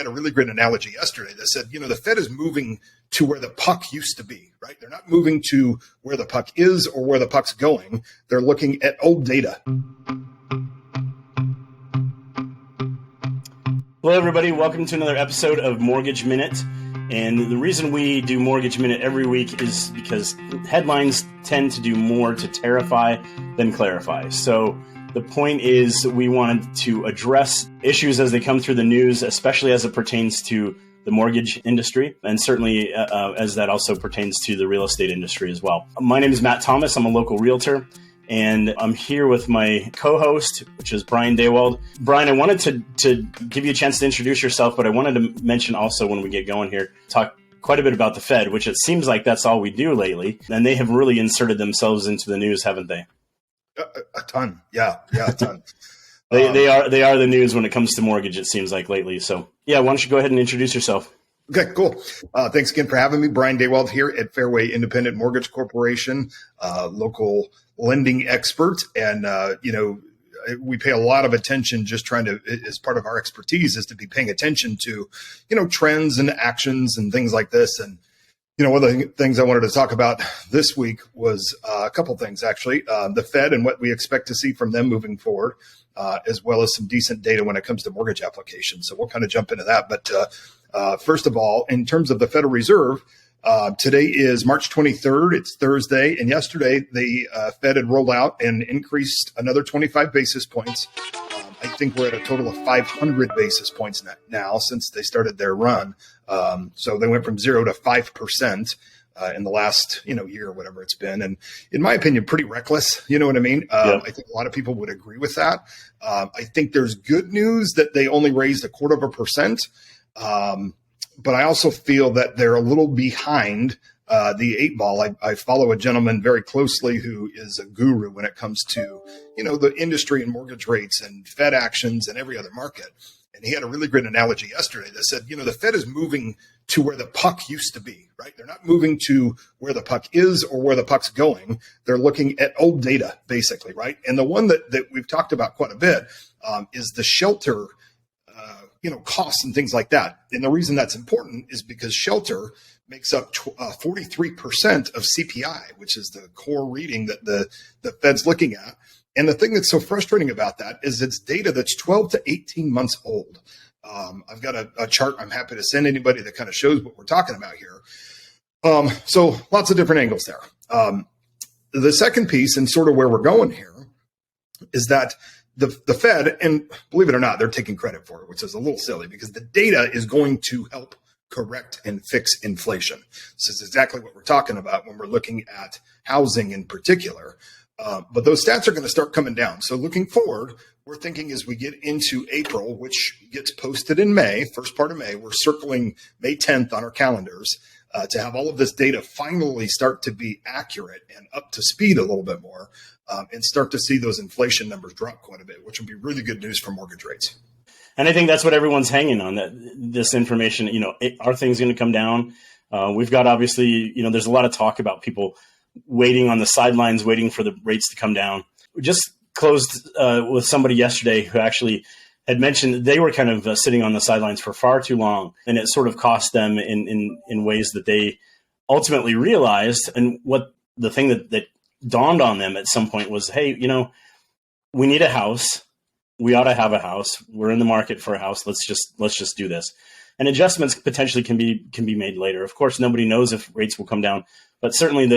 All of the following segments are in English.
had a really great analogy yesterday that said, the Fed is moving to where the puck used to be, right? They're not moving to where the puck is or where the puck's going. They're looking at old data. Hello, everybody. Welcome to another episode of Mortgage Minute. And the reason we do Mortgage Minute every week is because headlines tend to do more to terrify than clarify. So the point is we wanted to address issues as they come through the news, especially as it pertains to the mortgage industry, and certainly as that also pertains to the real estate industry as well. My name is Matt Thomas. I'm a local realtor, and I'm here with my co-host, which is Brian Dewald. Brian, I wanted to give you a chance to introduce yourself, but I wanted to mention also when we get going here, talk quite a bit about the Fed, which it seems like that's all we do lately, and they have really inserted themselves into the news, haven't they? A ton. Yeah, a ton. They are the news when it comes to mortgage, it seems like lately. So, yeah, why don't you go ahead and introduce yourself? Okay, cool. Thanks again for having me. Brian Dewald here at Fairway Independent Mortgage Corporation, local lending expert. And, we pay a lot of attention just trying to, as part of our expertise, is to be paying attention to, trends and actions and things like this. And, one of the things I wanted to talk about this week was a couple things, actually. The Fed and what we expect to see from them moving forward, as well as some decent data when it comes to mortgage applications. So we'll kind of jump into that. But first of all, in terms of the Federal Reserve, today is March 23rd. It's Thursday. And yesterday, the Fed had rolled out and increased another 25 basis points. I think we're at a total of 500 basis points now since they started their run. So they went from 0 to 5% in the last, year or whatever it's been. And in my opinion, pretty reckless. You know what I mean? I think a lot of people would agree with that. I think there's good news that they only raised 0.25%. But I also feel that they're a little behind the eight ball. I follow a gentleman very closely who is a guru when it comes to, the industry and mortgage rates and Fed actions and every other market. And he had a really great analogy yesterday that said, the Fed is moving to where the puck used to be, right? They're not moving to where the puck is or where the puck's going. They're looking at old data, basically, right? And the one that we've talked about quite a bit is the shelter costs and things like that. And the reason that's important is because shelter makes up 43% of CPI, which is the core reading that the Fed's looking at. And the thing that's so frustrating about that is it's data that's 12 to 18 months old. I've got a chart I'm happy to send anybody that kind of shows what we're talking about here. So lots of different angles there. The second piece, and sort of where we're going here, is that the Fed, and believe it or not, they're taking credit for it, which is a little silly because the data is going to help correct and fix inflation. This is exactly what we're talking about when we're looking at housing in particular. But those stats are going to start coming down. So looking forward, we're thinking as we get into April, which gets posted in May, first part of May, we're circling May 10th on our calendars to have all of this data finally start to be accurate and up to speed a little bit more and start to see those inflation numbers drop quite a bit, which will be really good news for mortgage rates. And I think that's what everyone's hanging on, that this information, are things going to come down? We've got, obviously, there's a lot of talk about people waiting on the sidelines, waiting for the rates to come down. We just closed with somebody yesterday who actually had mentioned they were kind of sitting on the sidelines for far too long, and it sort of cost them in ways that they ultimately realized. And what the thing that dawned on them at some point was, hey, we need a house. We ought to have a house. We're in the market for a house. Let's just do this. And adjustments potentially can be made later. Of course, nobody knows if rates will come down, but certainly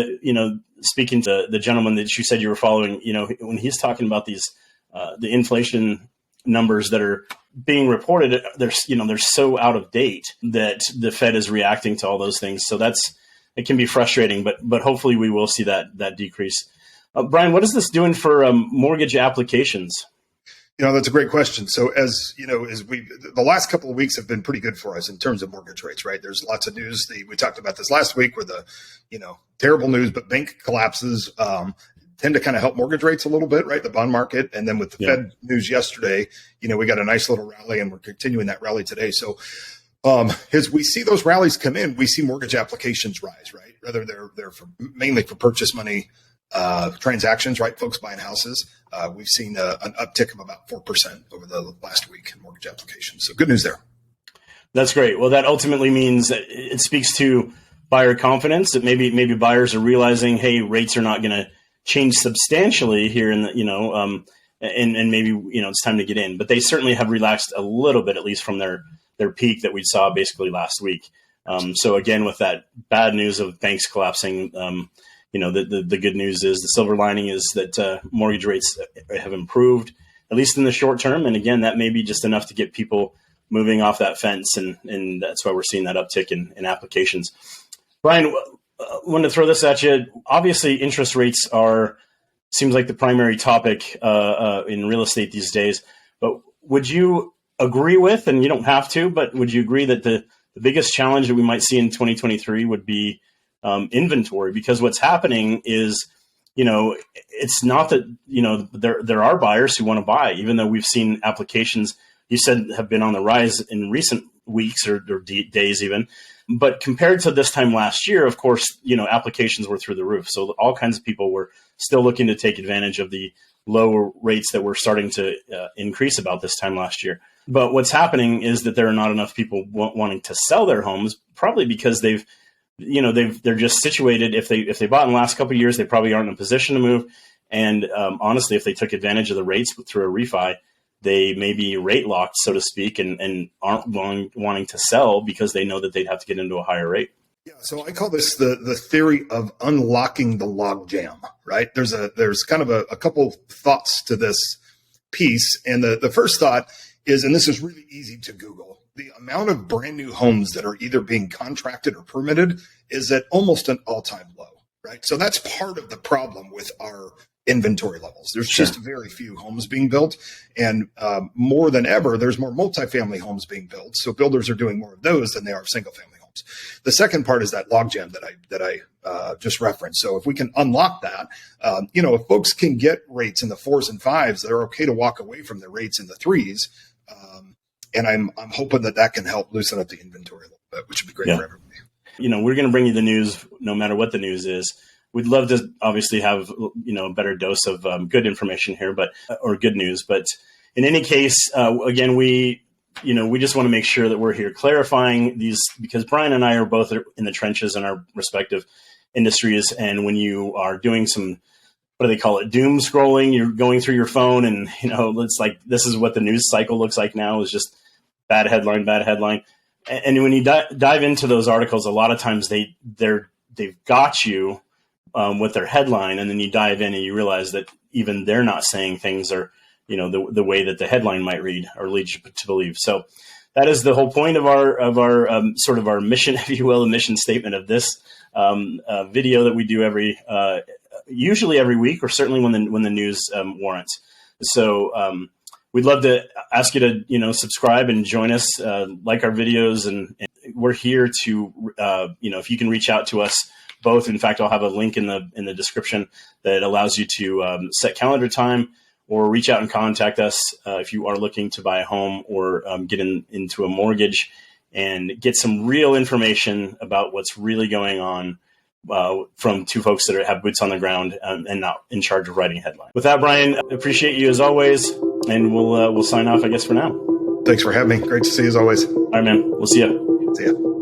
speaking to the gentleman that you said you were following, when he's talking about these the inflation numbers that are being reported, they're so out of date that the Fed is reacting to all those things. So it can be frustrating, but hopefully we will see that decrease. Brian, what is this doing for mortgage applications? That's a great question. So as the last couple of weeks have been pretty good for us in terms of mortgage rates, right? There's lots of news. We talked about this last week where the, terrible news, but bank collapses tend to kind of help mortgage rates a little bit, right? The bond market. And then with the Fed news yesterday, we got a nice little rally and we're continuing that rally today. So as we see those rallies come in, we see mortgage applications rise, right? Whether they're mainly for purchase money transactions, right? Folks buying houses. We've seen an uptick of about 4% over the last week in mortgage applications. So good news there. That's great. Well, that ultimately means that it speaks to buyer confidence, that maybe buyers are realizing, hey, rates are not going to change substantially here in the, and maybe, it's time to get in. But they certainly have relaxed a little bit, at least from their peak that we saw basically last week. So again, with that bad news of banks collapsing, the good news is the silver lining is that mortgage rates have improved, at least in the short term. And again, that may be just enough to get people moving off that fence. And that's why we're seeing that uptick in applications. Brian, I wanted to throw this at you. Obviously, interest rates seems like the primary topic in real estate these days. But would you agree with, and you don't have to, but would you agree that the biggest challenge that we might see in 2023 would be inventory? Because what's happening is, it's not that, there are buyers who want to buy, even though we've seen applications you said have been on the rise in recent weeks or days even. But compared to this time last year, of course, applications were through the roof. So all kinds of people were still looking to take advantage of the lower rates that were starting to increase about this time last year. But what's happening is that there are not enough people wanting to sell their homes, probably because they're just situated. If they bought in the last couple of years, they probably aren't in a position to move. And honestly, if they took advantage of the rates through a refi, they may be rate locked, so to speak, and aren't wanting to sell because they know that they'd have to get into a higher rate. Yeah, so I call this the theory of unlocking the log jam, right? There's kind of a couple thoughts to this piece. And the first thought is, and this is really easy to Google, the amount of brand new homes that are either being contracted or permitted is at almost an all-time low, right? So that's part of the problem with our inventory levels. There's just very few homes being built, and more than ever, there's more multifamily homes being built. So builders are doing more of those than they are single-family homes. The second part is that logjam that I just referenced. So if we can unlock that, if folks can get rates in the 4s and 5s, they're okay to walk away from the rates in the 3s. And I'm hoping that can help loosen up the inventory a little bit, which would be great for everybody. We're going to bring you the news no matter what the news is. We'd love to obviously have, a better dose of good information here, or good news. But in any case, again, we just want to make sure that we're here clarifying these, because Brian and I are both in the trenches in our respective industries. And when you are doing some, what do they call it, doom scrolling, you're going through your phone and, it's like, this is what the news cycle looks like now, is just bad headline. And when you dive into those articles, a lot of times they've got you with their headline, and then you dive in and you realize that even they're not saying things are, the way that the headline might read or lead you to believe. So that is the whole point of our sort of our mission, if you will, the mission statement of this video that we do usually every week, or certainly when the news warrants. So we'd love to ask you to, subscribe and join us, like our videos, and we're here to, if you can reach out to us both. In fact, I'll have a link in the description that allows you to set calendar time or reach out and contact us if you are looking to buy a home or get into a mortgage and get some real information about what's really going on from two folks that have boots on the ground and not in charge of writing a headline. With that, Brian, appreciate you as always, and we'll sign off, I guess, for now. Thanks for having me. Great to see you as always. All right, man. We'll see you. See ya.